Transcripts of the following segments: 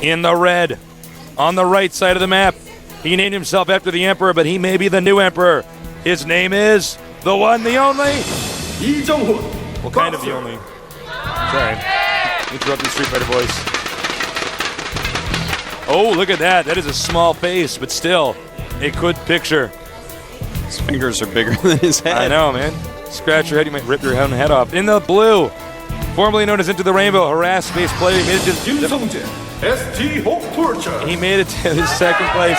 in the red, on the right side of the map. He named himself after the Emperor, but he may be the new Emperor. His name is the one, the only. Well, kind of the only. Sorry. Interrupt the Street Fighter voice. Oh, look at that. That is a small face, but still a good picture. His fingers are bigger than his head. I know, man. Scratch your head, you might rip your own head off. In the blue, formerly known as Into the Rainbow, harassed space player. He made it to He made it to his second place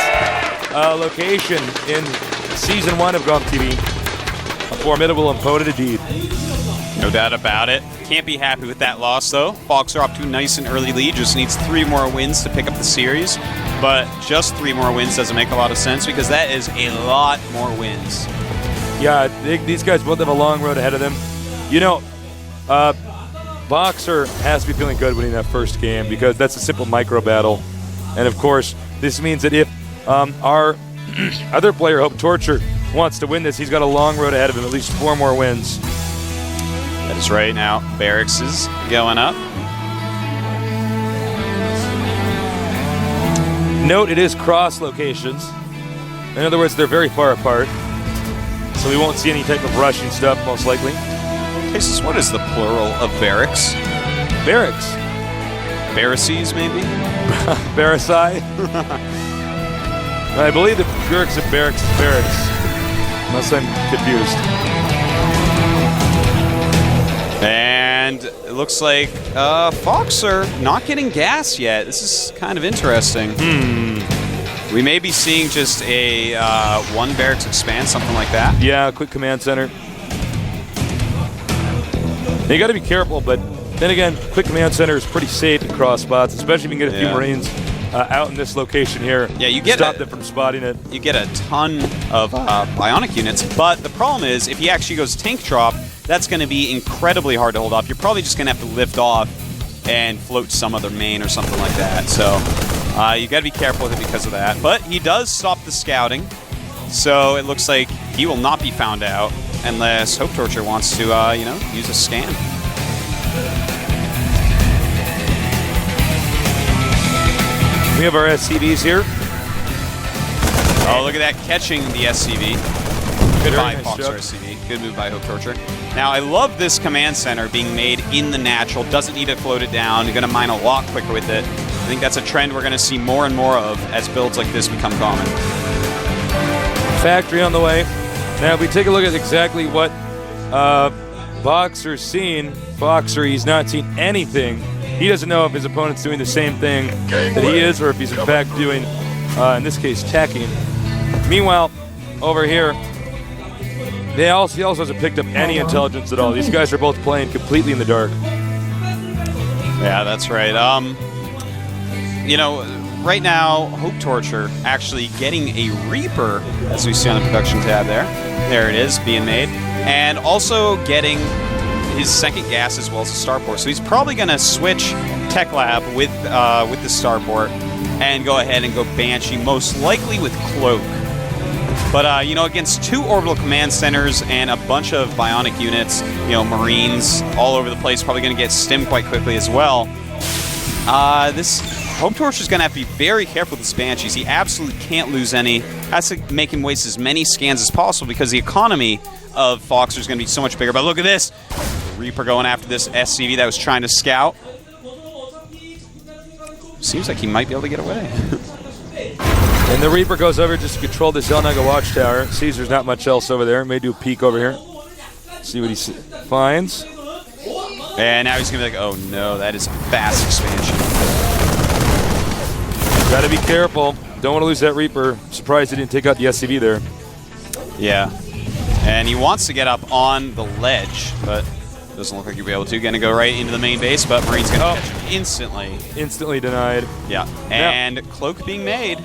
location in Season 1 of GOMTV. A formidable opponent indeed. No doubt about it. Can't be happy with that loss, though. Fox are up to a nice and early lead. Just needs 3 more wins to pick up the series. But just 3 more wins doesn't make a lot of sense because that is a lot more wins. Yeah, these guys both have a long road ahead of them. You know, Boxer has to be feeling good winning that first game because that's a simple micro battle. And of course, this means that if our other player, HopeTorture, wants to win this, he's got a long road ahead of him, at least 4 more wins. That is right. Now, Barracks is going up. Note it is cross locations. In other words, they're very far apart. So we won't see any type of rushing stuff, most likely. Jesus, what is the plural of barracks? Barracks. Barracies, maybe? Barracai. I believe the Gurks of barracks is barracks. Unless I'm confused. And it looks like Fox are not getting gas yet. This is kind of interesting. We may be seeing just a 1 barracks expand, something like that. Yeah, quick command center. You got to be careful, but then again, quick command center is pretty safe in cross spots, especially if you can get a few Marines out in this location here. Yeah, you get stop them from spotting it. You get a ton of bionic units, but the problem is if he actually goes tank drop, that's going to be incredibly hard to hold off. You're probably just going to have to lift off and float some other main or something like that. So you got to be careful with it because of that. But he does stop the scouting, so it looks like he will not be found out unless HopeTorture wants to, use a scan. We have our SCVs here. Oh, look at that, catching the SCV. Good buy, nice Fox SCV. Good move by HopeTorture. Now, I love this command center being made in the natural. Doesn't need to float it down. You're going to mine a lot quicker with it. I think that's a trend we're going to see more and more of as builds like this become common. Factory on the way. Now, if we take a look at exactly what Boxer's seen, Boxer, he's not seen anything. He doesn't know if his opponent's doing the same thing that he is or if he's in fact doing, in this case, tacking. Meanwhile, over here, he also hasn't picked up any intelligence at all. These guys are both playing completely in the dark. Yeah, that's right. Right now, HopeTorture actually getting a Reaper, as we see on the production tab there. There it is, being made. And also getting his second gas as well as a starport. So he's probably going to switch Tech Lab with the starport and go ahead and go Banshee, most likely with Cloak. But, against 2 orbital command centers and a bunch of bionic units, Marines all over the place, probably going to get stimmed quite quickly as well. This HopeTorture is going to have to be very careful with his Banshees. He absolutely can't lose any. Has to make him waste as many scans as possible because the economy of Foxer is going to be so much bigger. But look at this. Reaper going after this SCV that was trying to scout. Seems like he might be able to get away. And the Reaper goes over just to control this Zelnaga watchtower. Sees there's not much else over there. May do a peek over here. See what he finds. And now he's going to be like, oh no, that is a fast expansion. Got to be careful. Don't want to lose that Reaper. Surprised he didn't take out the SCV there. Yeah. And he wants to get up on the ledge, but doesn't look like he'll be able to. Going to go right into the main base, but Marine's going to catch him instantly. Instantly denied. Yeah. And Cloak being made.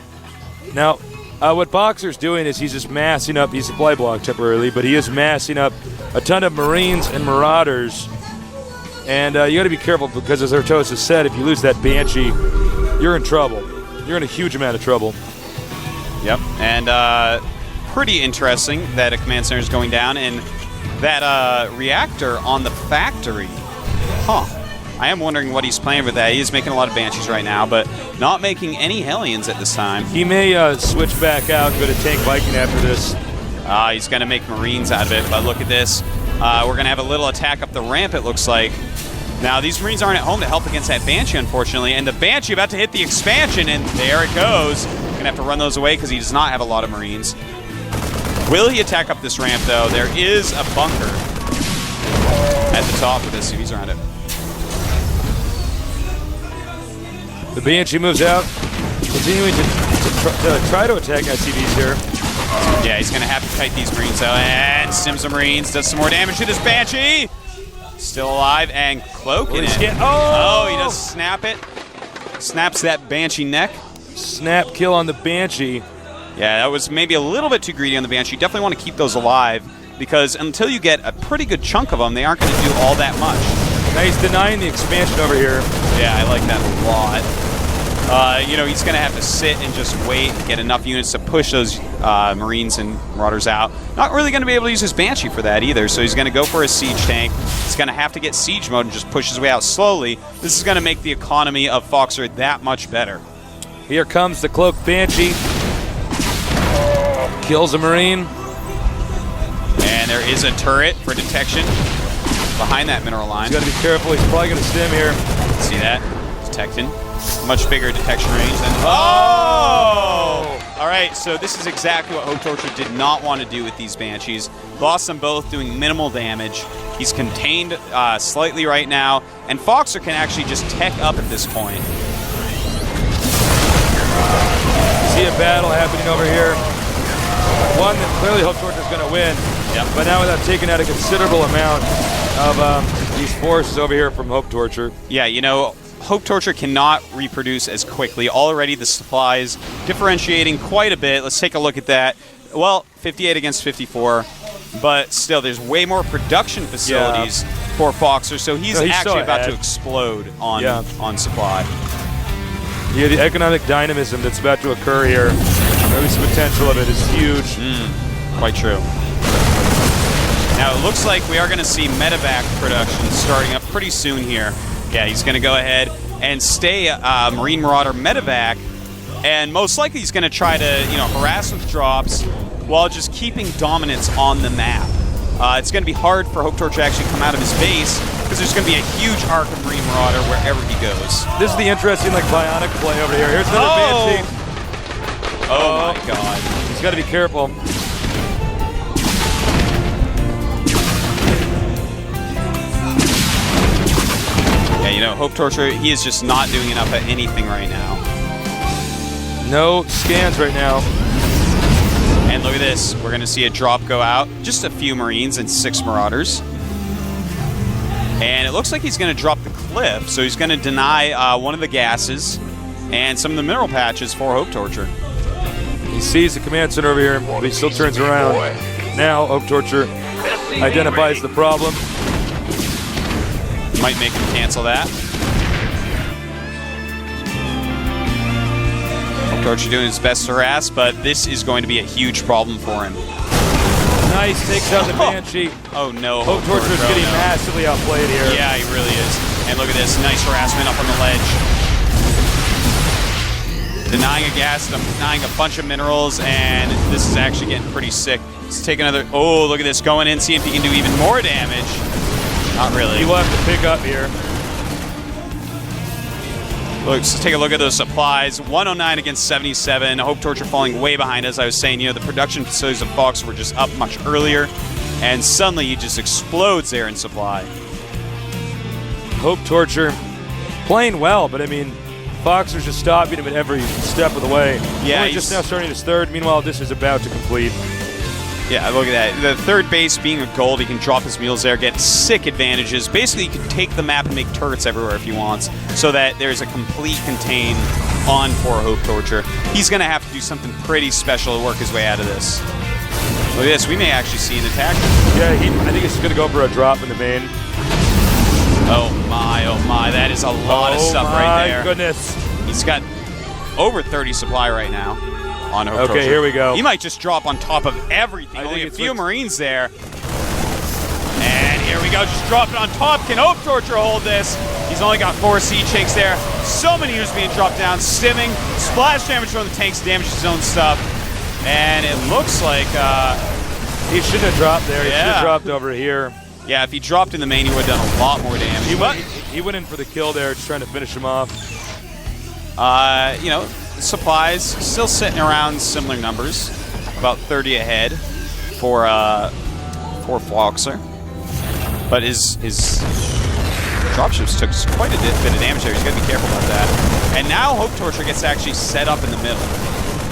Now, what Boxer's doing is he's just massing up. He's supply block temporarily, but he is massing up a ton of Marines and Marauders. And you got to be careful because, as Artos has said, if you lose that Banshee, you're in trouble. You're in a huge amount of trouble. Yep. And pretty interesting that a command center is going down, and that reactor on the factory. Huh. I am wondering what he's playing with that. He is making a lot of Banshees right now, but not making any Hellions at this time. He may switch back out and go to Tank Viking after this. He's going to make Marines out of it, but look at this. We're going to have a little attack up the ramp, it looks like. Now, these Marines aren't at home to help against that Banshee, unfortunately, and the Banshee about to hit the expansion, and there it goes. Going to have to run those away because he does not have a lot of Marines. Will he attack up this ramp, though? There is a bunker at the top of this CVs around it. The Banshee moves out, continuing to try to attack SCVs here. Yeah, he's going to have to kite these Marines out, and Sims the Marines does some more damage to this Banshee. Still alive and cloaking it. Oh, he does snap it. Snaps that Banshee neck. Snap kill on the Banshee. Yeah, that was maybe a little bit too greedy on the Banshee. Definitely want to keep those alive because until you get a pretty good chunk of them, they aren't going to do all that much. Now he's denying the expansion over here. Yeah, I like that a lot. You know, he's going to have to sit and just wait and get enough units to push those Marines and Marauders out. Not really going to be able to use his Banshee for that either, so he's going to go for a siege tank. He's going to have to get siege mode and just push his way out slowly. This is going to make the economy of Foxer that much better. Here comes the cloaked Banshee. Kills a Marine. And there is a turret for detection behind that mineral line. He's got to be careful. He's probably going to stim here. See that? Detecting. Much bigger detection range than... Oh! All right, so this is exactly what HopeTorture did not want to do with these Banshees. Lost them both, doing minimal damage. He's contained slightly right now, and Foxer can actually just tech up at this point. See a battle happening over here. One that clearly HopeTorture is going to win, but now without taking out a considerable amount of these forces over here from HopeTorture. Yeah, you know, HopeTorture cannot reproduce as quickly. Already the supplies differentiating quite a bit. Let's take a look at that. Well, 58 against 54, but still there's way more production facilities for Foxer, so he's actually about to explode on supply. Yeah, the economic dynamism that's about to occur here, or at least the potential of it, is huge. Quite true. Now it looks like we are going to see medevac production starting up pretty soon here. Yeah, he's going to go ahead and stay Marine Marauder medevac, and most likely he's going to try to, you know, harass with drops while just keeping dominance on the map. It's going to be hard for HopeTorture to actually come out of his base because there's going to be a huge arc of Marine Marauder wherever he goes. This is the interesting, like, bionic play over here. Here's another Banshee. Oh my God! He's got to be careful. Yeah, you know, HopeTorture, he is just not doing enough at anything right now. No scans right now. And look at this. We're going to see a drop go out. Just a few Marines and 6 Marauders. And it looks like he's going to drop the cliff, so he's going to deny one of the gases and some of the mineral patches for HopeTorture. He sees the command center over here, but he still turns around. Now, HopeTorture identifies the problem. Might make him cancel that. HopeTorture doing his best to harass, but this is going to be a huge problem for him. Nice, takes out the Banshee. Oh no, HopeTorture is getting massively outplayed here. Yeah, he really is. And look at this, nice harassment up on the ledge. Denying a gas, denying a bunch of minerals, and this is actually getting pretty sick. Let's take another, oh, look at this, going in, see if he can do even more damage. Not really. He will have to pick up here. Let's take a look at those supplies. 109 against 77. HopeTorture falling way behind. As I was saying, you know, the production facilities of Fox were just up much earlier, and suddenly he just explodes there in supply. HopeTorture playing well, but I mean, Foxer's just stopping him at every step of the way. Yeah, he's just now starting his third. Meanwhile, this is about to complete. Yeah, look at that. The third base being a gold, he can drop his mules there, get sick advantages. Basically, he can take the map and make turrets everywhere if he wants, so that there's a complete contain on for HopeTorture. He's going to have to do something pretty special to work his way out of this. Look at this. We may actually see an attack. Yeah, I think he's going to go for a drop in the main. Oh my. That is a lot of stuff right there. Oh, my goodness. He's got over 30 supply right now on HopeTorture. Okay, here we go. He might just drop on top of everything. Only a few Marines there. And here we go. Just drop it on top. Can HopeTorture hold this? He's only got 4 siege tanks there. So many units being dropped down, stimming, splash damage from the tanks, damage his own stuff. And it looks like he shouldn't have dropped there. He should have dropped over here. Yeah, if he dropped in the main, he would have done a lot more damage. He went in for the kill there, just trying to finish him off. You know, supplies still sitting around similar numbers, about 30 ahead for Foxer. But his dropships took quite a bit of damage there. He's got to be careful about that. And now HopeTorture gets actually set up in the middle.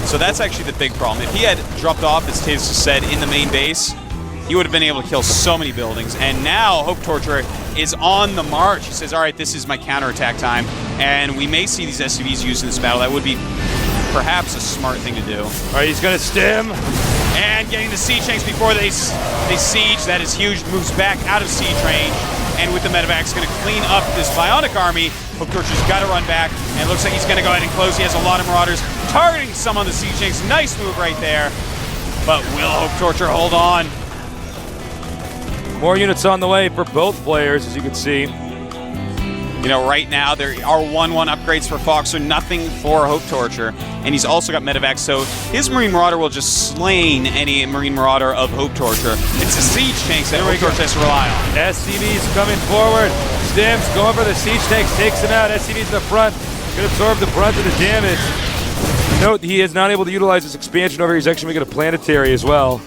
So that's actually the big problem. If he had dropped off, as Taves just said, in the main base, he would have been able to kill so many buildings. And now HopeTorture is on the march. He says, all right, this is my counterattack time. And we may see these SCVs used in this battle. That would be perhaps a smart thing to do. All right, he's going to stim. And getting the siege tanks before they siege. That is huge. Moves back out of siege range. And with the medevacs, going to clean up this Bionic army. HopeTorture's got to run back. And it looks like he's going to go ahead and close. He has a lot of Marauders targeting some on the siege tanks. Nice move right there. But will HopeTorture hold on? More units on the way for both players, as you can see. You know, right now there are 1-1 upgrades for Foxer, nothing for HopeTorture. And he's also got medevacs, so his Marine Marauder will just slain any Marine Marauder of HopeTorture. It's the siege tanks that HopeTorture has to rely on. SCV's coming forward. Stims going for the siege tanks, takes him out. SCV's in the front, can absorb the brunt of the damage. Note he is not able to utilize his expansion over here. He's actually making a planetary as well.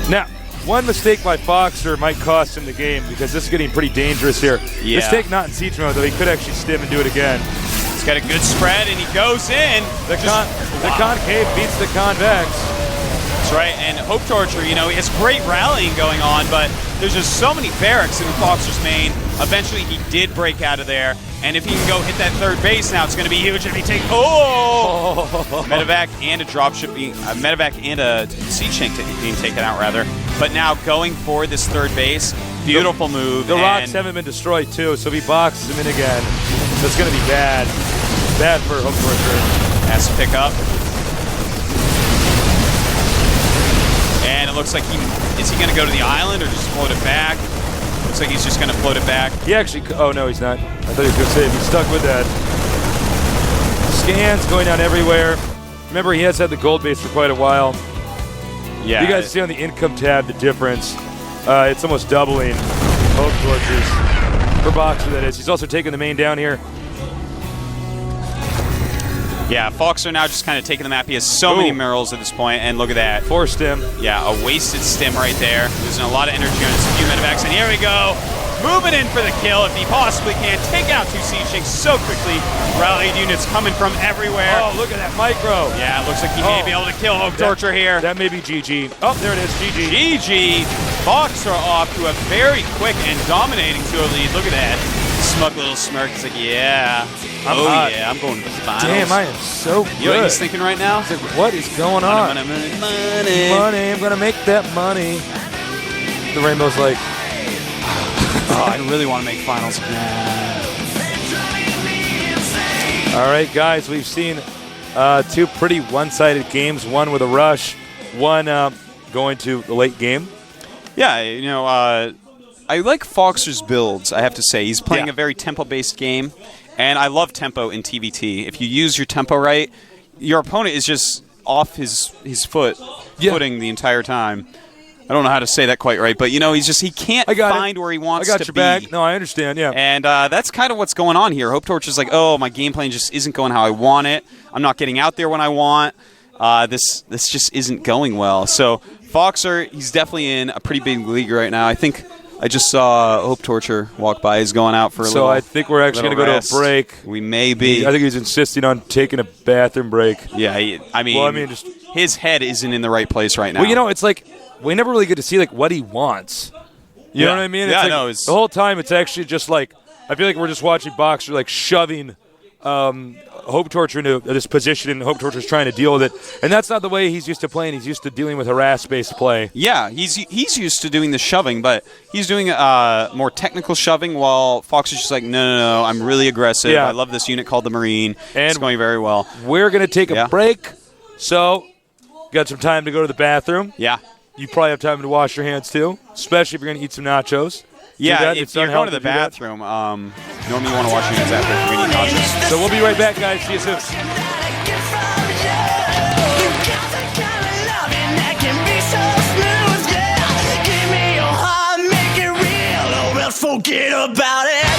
Now, one mistake by Foxer might cost him the game because this is getting pretty dangerous here. Yeah. Mistake not in siege mode, though. He could actually stim and do it again. He's got a good spread, and he goes in. The concave beats the convex. That's right, and HopeTorture, you know, it's great rallying going on, but there's just so many barracks in Foxer's main. Eventually, he did break out of there, and if he can go hit that third base now, it's going to be huge. If he takes medevac and a dropship being medevac and a siege tank being taken out, rather. But now going for this third base, beautiful move. The rocks haven't been destroyed too, so if he boxes him in again, that's going to be bad. Bad for HopeTorture. Has to pick up. And it looks like is he going to go to the island or just float it back? Looks like he's just going to float it back. He actually, oh no, he's not. I thought he was going to save. He's stuck with that. Scans going down everywhere. Remember, he has had the gold base for quite a while. Yeah. You guys see on the income tab the difference. It's almost doubling HopeTorture's per boxer, that is. He's also taking the main down here. Yeah, Foxer now just kind of taking the map. He has so many murals at this point, and look at that. 4 stim. Yeah, a wasted stim right there. Losing a lot of energy on his few medevacs, and here we go. Moving in for the kill if he possibly can. Taking out 2 siege tanks so quickly. Rallied units coming from everywhere. Oh, look at that micro. Yeah, it looks like he may be able to kill HopeTorture here. That may be GG. Oh, there it is, GG. GG. Foxer off to a very quick and dominating 2-0 lead. Look at that. Smug little smirk. He's like, yeah. Yeah, I'm going to the finals. Damn, I am so good. You know what he's thinking right now? He's like, what is going on? Money, I'm going to make that money. The Rainbow's like, oh, I really want to make finals. All right, guys, we've seen 2 pretty one-sided games. One with a rush, one going to the late game. Yeah, you know, I like Foxer's builds, I have to say. He's playing a very tempo-based game, and I love tempo in TvT. If you use your tempo right, your opponent is just off his footing the entire time. I don't know how to say that quite right, but, you know, he can't find where he wants to be. I got your back. No, I understand, yeah. And that's kind of what's going on here. HopeTorture's like, oh, my game plan just isn't going how I want it. I'm not getting out there when I want. This just isn't going well. So Foxer, he's definitely in a pretty big league right now. I think I just saw HopeTorture walk by. He's going out for a little. So I think we're actually going to go to a break. We may be. I think he's insisting on taking a bathroom break. Yeah, just his head isn't in the right place right now. Well, you know, it's like we never really get to see like what he wants. You know what I mean? Yeah, it's the whole time it's actually just like I feel like we're just watching Boxer like shoving HopeTorture into this position, and HopeTorture's trying to deal with it. And that's not the way he's used to playing. He's used to dealing with harass-based play. Yeah, he's used to doing the shoving, but he's doing more technical shoving, while Fox is just like, no, I'm really aggressive. Yeah. I love this unit called the Marine. And it's going very well. We're going to take a break, so got some time to go to the bathroom. Yeah. You probably have time to wash your hands, too, especially if you're going to eat some nachos. Yeah, that. if It's you're going unhealthy to the do that. bathroom, normally you want to wash your hands after if you're getting conscious. So we'll be right back, guys. See you soon. Forget about it.